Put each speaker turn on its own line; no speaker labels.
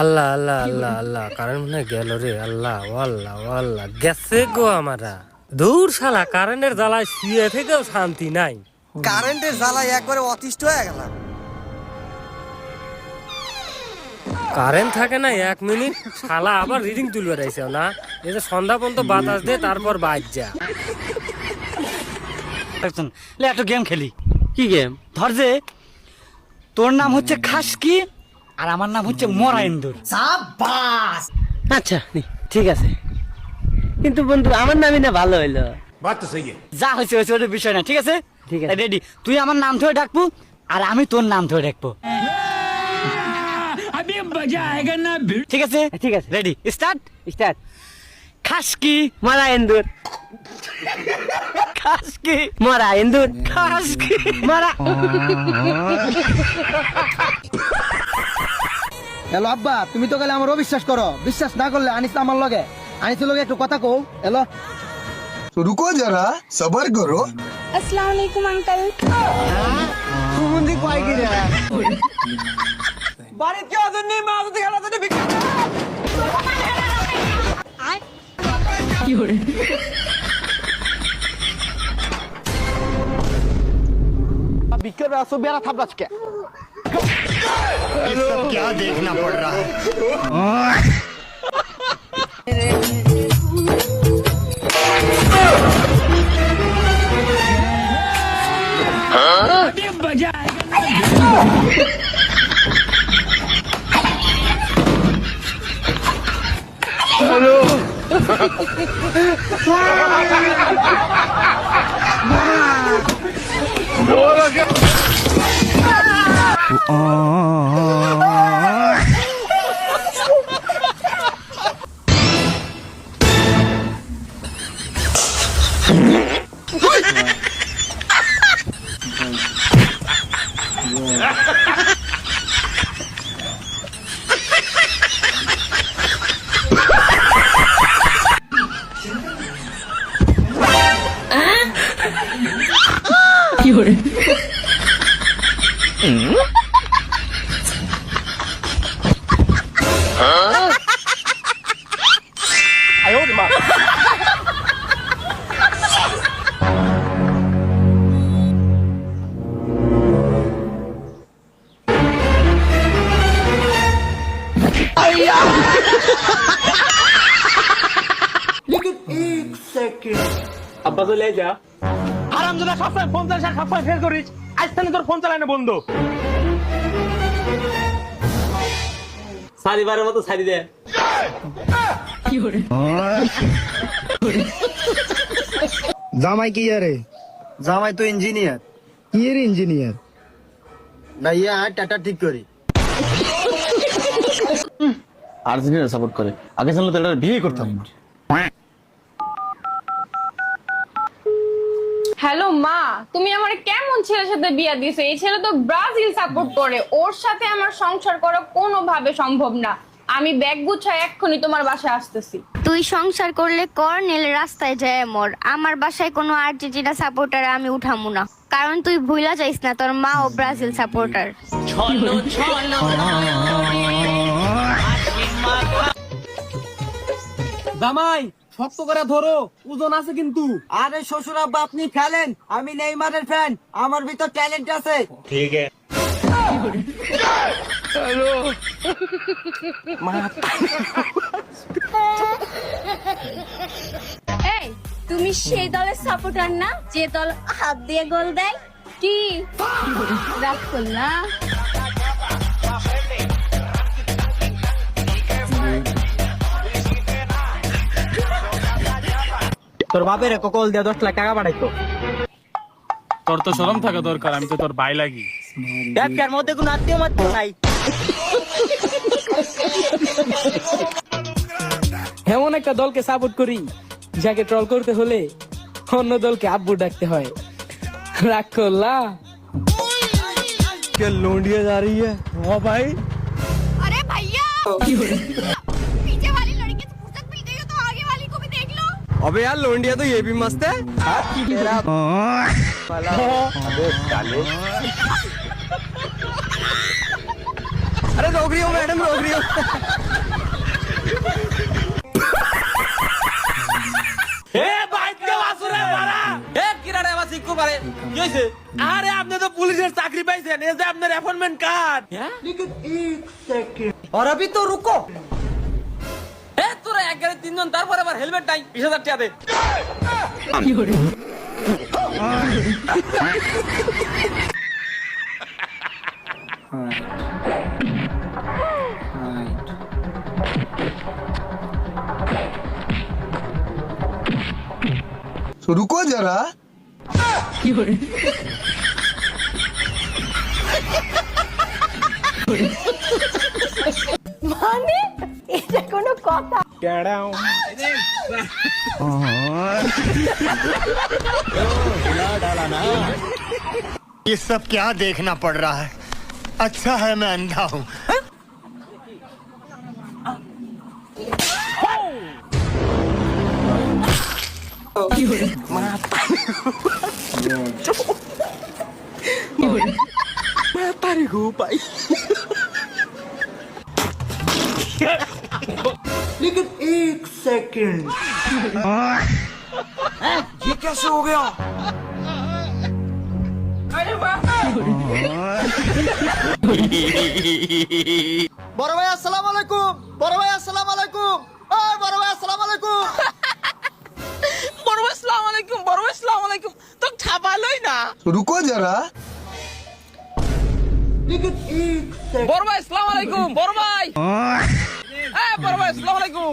আল্লাহ আল্লাহ আল্লাহ আল্লাহ current মনে হয় গেল রে। আল্লাহ আল্লাহ আল্লাহ গেছে গো আমারা। দূর শালা কারেন্টের জ্বালায় শুয়ে থেকেও শান্তি নাই।
কারেন্টের জ্বালায় একবারে অতিষ্ঠ হয়ে গেলাম।
কারেন্ট থাকে না 1 মিনিট, শালা আবার রিডিং তুলবে রাইছে না। এই যে সন্ধ্যা পর্যন্ত বাতাস দে, তারপর বাজ যা।
লে একটা গেম খেলি।
কি গেম?
ধর যে তোর নাম হচ্ছে খাসকি আর আমার নাম হচ্ছে মরা ইন্দুর।
আচ্ছা ঠিক আছে, কিন্তু বন্ধু আমার নামই না ভালো হইলো।
যা হয়েছে হয়েছে, ওটা বিষয় না, ঠিক আছে?
ঠিক আছে।
রেডি? তুই আমার নাম ধরে ডাকবো আর আমি তোর নাম ধরে ডাকবো, ঠিক আছে?
ঠিক আছে,
রেডি, স্টার্ট।
স্টার্ট।
খাসকি
মারা এন্দুর,
খাসকি
মারা এন্দুর,
খাসকি
মারা।
হ্যালো আব্বা, তুমি তো গেলে আমার অবিশ্বাস করো। বিশ্বাস না করলে আনিস আমার লগে, আনিসের লগে একটু কথা কও। হ্যালো
तो रुको जरा सबर करो।
अस्सलाम वालेकुम अंकल।
সুমন্দি কয় কি রে? বাড়ি কেউ তো নেই, মা তো গেল তো ভিক্ষা। ভিক্ষা রাসো বেরা থাপড়াছ কে?
क्या देखना पड़ रहा है?
আব্বা চলে যা। হারামজাদা সবসময় ফোন চালাস আর সবসময় ফেল করিস। আজ থেকে তোর ফোন চালানো বন্ধ। সারিবারের মতো সারি দে।
জামাই কি রে? জামাই তো ইঞ্জিনিয়ার। কি এর ইঞ্জিনিয়ার? না ইয়ে আর টাটা ঠিক করি।
আর্জেন্টিনা সাপোর্ট করে। আগে জানলে তো এটা বিয়ে করতাম না।
হ্যালো মা, তুমি আমার কেমন ছেলের সাথে বিয়ে দিছো? এই ছেলে তো ব্রাজিল সাপোর্ট করে, ওর সাথে আমার সংসার করা কোনোভাবে সম্ভব না। আমি ব্যাগ গুছায় এক্ষুনি তোমার বাসায় আসতেছি।
তুই সংসার করলে কর, নেলে রাস্তায় যায় মর। আমার বাসায় কোনো আর্জেন্টিনা সাপোর্টার আমি উঠামু না, কারণ তুই ভুলা যাইস না তোর মা ও ব্রাজিল সাপোর্টার।
জামাই শক্ত করে ধরো, ওজন আছে কিন্তু।
আরে শ্বশুর আব্বা আপনি ফেলেন, আমি নেইমারের ফ্যান, আমার ভিতর ট্যালেন্ট আছে।
এই তুমি সেই দলের সাপোর্টার না যে দল হাত দিয়ে গোল দেয়? কি রাগ করলা?
তোর বাপের কল দিয়ে 10 লাখ টাকা পাঠাইতো।
তোর তো শরম থাকা দরকার, আমি তো তোর ভাই লাগি।
ব্যবসার মধ্যে কোনো আত্মীয় মাত্র নাই।
এমন একটা দলকে সাপোর্ট করি যাকে ট্রল করতে হলে অন্য দলকে আব্বু ডাকতে হয়। রাগ করলা?
কে लोंडिया जा रही है? हाँ भाई।
अरे भैया, पीछे वाली लड़की तो फुर्सत मिल गई हो तो आगे वाली को भी देख लो।
अबे यार लोंडिया तो ये भी मस्त है। तेरा अबे साले।
अरे रोक रही हूँ मैडम, रोक रही हूँ।
আরে আপনি তো পুলিশের চাকরি পাইছেন, এই যে আপনার অ্যাপয়েন্টমেন্ট কার্ড।
और अभी तो रुको।
তোরা এক গাড়ি তিনজন, তারপর আবার হেলমেট নাই, 20,000 টাকা দে।
तो रुको जरा।
মানে এটা কোনো কথা?
ये सब क्या देखना पड़ रहा है? अच्छा है मैं अंधा हूँ।
ये कैसे हो गया?
বড় ভাই আসসালামু আলাইকুম, বড় ভাই আসসালামু আলাইকুম, ওই বড় ভাই আসসালামু আলাইকুম।
বড় ভাই আসসালামু আলাইকুম, বড় ভাই আসসালামু আলাইকুম। তো খাবালই না।
तो रुको जरा।
বড় ভাই আসসালামু আলাইকুম, বড় ভাই। বড় ভাই আসসালামু আলাইকুম।